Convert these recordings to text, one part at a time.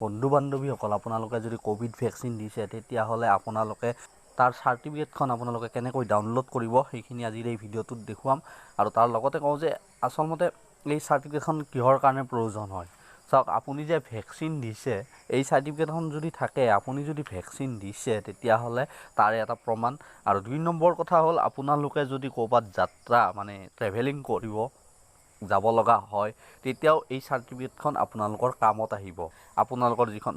বন্ধু বান্ধৱীসকল আপোনালোকে যদি কোভিড ভেকচিন দিছে তেতিয়াহ'লে আপোনালোকে তাৰ চাৰ্টিফিকেটখন আপোনালোকে কেনেকৈ ডাউনলোড কৰিব সেইখিনি আজিৰ এই ভিডিঅ'টোত দেখুৱাম আৰু তাৰ লগতে কওঁ যে আচলতে এই চাৰ্টিফিকেটখন কিহৰ কাৰণে প্ৰয়োজন হয়। চাওক, আপুনি যে ভেকচিন দিছে এই চাৰ্টিফিকেটখন যদি থাকে, আপুনি যদি ভেকচিন দিছে তেতিয়াহ'লে তাৰে এটা প্ৰমাণ। আৰু 2 নম্বৰ কথা হ'ল, আপোনালোকে যদি ক'ৰবাত যাত্ৰা ট্ৰেভেলিং কৰিব যাব লগা হয় তেতিয়াও এই চাৰ্টিফিকেটখন আপোনালোকৰ কামত আহিব। আপোনালোকৰ যিখন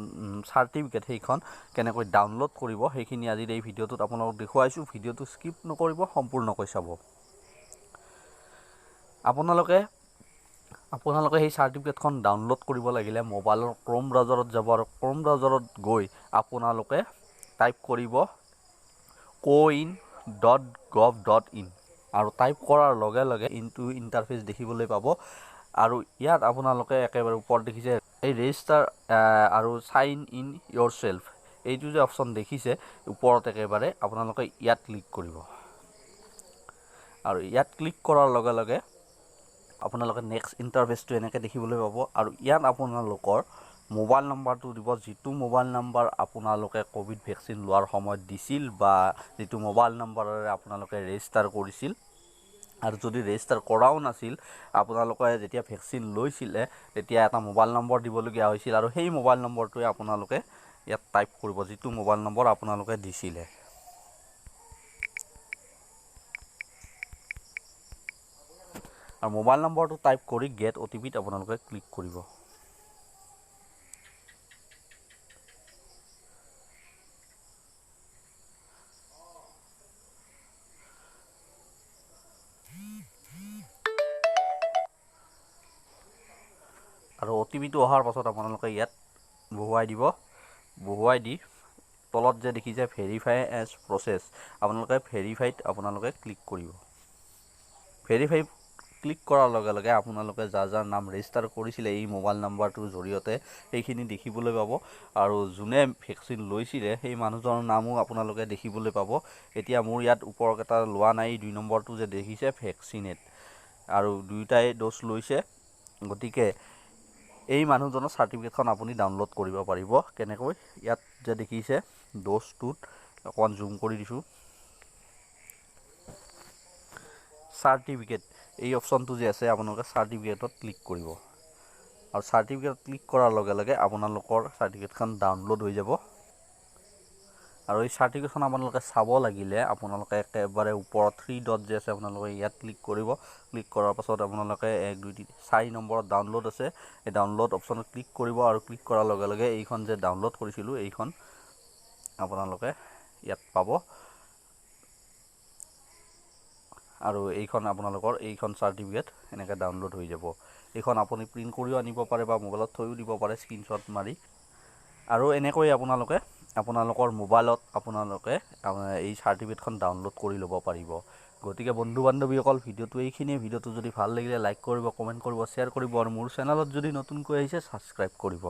চাৰ্টিফিকেট সেইখন কেনেকৈ ডাউনলোড কৰিব সেইখিনি আজিৰ এই ভিডিঅ'টোত আপোনালোকক দেখুৱাইছোঁ। ভিডিঅ'টো স্কিপ নকৰিব, সম্পূৰ্ণকৈ চাব। আপোনালোকে সেই চাৰ্টিফিকেটখন ডাউনলোড কৰিব লাগিলে মোবাইলৰ ক্ৰ'ম ব্ৰাউজাৰত যাব আৰু ক্ৰ'ম ব্ৰাউজাৰত গৈ আপোনালোকে টাইপ কৰিব cowin.gov.in আৰু টাইপ কৰাৰ লগে লগে ইনটো ইণ্টাৰফেচ দেখিবলৈ পাব। আৰু ইয়াত আপোনালোকে একেবাৰে ওপৰত দেখিছে এই ৰেজিষ্টাৰ আৰু চাইন ইন ইয়ৰ চেল্ফ, এইটো যে অপশ্যন দেখিছে ওপৰত একেবাৰে, আপোনালোকে ইয়াত ক্লিক কৰিব। আৰু ইয়াত ক্লিক কৰাৰ লগে লগে আপোনালোকে নেক্সট ইণ্টাৰফেচটো এনেকৈ দেখিবলৈ পাব। আৰু ইয়াত আপোনালোকৰ মোবাইল নম্বৰটো দিব, যিটো মোবাইল নম্বৰ আপোনালোকে কোভিড ভেকচিন লোৱাৰ সময়ত দিছিল বা যিটো মোবাইল নম্বৰেৰে আপোনালোকে ৰেজিষ্টাৰ কৰিছিল। আৰু যদি ৰেজিষ্টাৰ কৰাও নাছিল, আপোনালোকে যেতিয়া ভেকচিন লৈছিলে তেতিয়া এটা মোবাইল নম্বৰ দিবলগীয়া হৈছিল আৰু সেই মোবাইল নম্বৰটোৱে আপোনালোকে ইয়াত টাইপ কৰিব, যিটো মোবাইল নম্বৰ আপোনালোকে দিছিলে। আৰু মোবাইল নম্বৰটো টাইপ কৰি গেট OTPত আপোনালোকে ক্লিক কৰিব। আৰু OTPটো অহাৰ পাছত আপোনালোকে ইয়াত বহুৱাই দিব। বহুৱাই দি তলত যে দেখিছে ভেৰিফাই এজ প্ৰচেছ, আপোনালোকে ভেৰিফাইত আপোনালোকে ক্লিক কৰিব। ভেৰিফাই ক্লিক কৰাৰ লগে লগে আপোনালোকে যাৰ যাৰ নাম ৰেজিষ্টাৰ কৰিছিলে এই মোবাইল নম্বৰটোৰ জৰিয়তে সেইখিনি দেখিবলৈ পাব। আৰু যোনে ভেকচিন লৈছিলে সেই মানুহজনৰ নামো আপোনালোকে দেখিবলৈ পাব। এতিয়া মোৰ ইয়াত ওপৰকেইটা লোৱা নাই, 2 নম্বৰটো যে দেখিছে ভেকচিনেট, আৰু দুয়োটাই ড'জ লৈছে। গতিকে এই মানুহজনৰ চাৰ্টিফিকেটখন আপুনি ডাউনলোড কৰিব পাৰিব। কেনেকৈ, ইয়াত যে দেখিছে ড'জটোত অকণমান জুম কৰি দিছোঁ, চাৰ্টিফিকেট এই অপশ্যনটো যে আছে আপোনালোকে চাৰ্টিফিকেটত ক্লিক কৰিব। আৰু চাৰ্টিফিকেটত ক্লিক কৰাৰ লগে লগে আপোনালোকৰ চাৰ্টিফিকেটখন ডাউনলোড হৈ যাব। আৰু এই চাৰ্টিফিকেটখন আপোনালোকে চাব লাগিলে আপোনালোকে একেবাৰে ওপৰত 3 ডট যে আছে আপোনালোকে ইয়াত ক্লিক কৰিব। ক্লিক কৰাৰ পাছত আপোনালোকে 1 2 3 4 নম্বৰত ডাউনলোড আছে, এই ডাউনলোড অপশ্যনত ক্লিক কৰিব। আৰু ক্লিক কৰাৰ লগে লগে এইখন যে ডাউনলোড কৰিছিলোঁ এইখন আপোনালোকে ইয়াত পাব। আৰু এইখন আপোনালোকৰ এইখন চাৰ্টিফিকেট এনেকৈ ডাউনলোড হৈ যাব। এইখন আপুনি প্ৰিণ্ট কৰিও আনিব পাৰে বা মোবাইলত থৈও দিব পাৰে স্ক্ৰীনশ্বট মাৰি। আৰু এনেকৈ আপোনালোকৰ মোবাইলত আপোনালোকে এই চাৰ্টিফিকেটখন ডাউনলোড কৰি ল'ব পাৰিব। গতিকে বন্ধু বান্ধৱীসকল, ভিডিঅ'টো এইখিনিয়ে। ভিডিঅ'টো যদি ভাল লাগিলে লাইক কৰিব, কমেণ্ট কৰিব, শ্বেয়াৰ কৰিব আৰু মোৰ চেনেলত যদি নতুনকৈ আহিছে ছাবস্ক্ৰাইব কৰিব।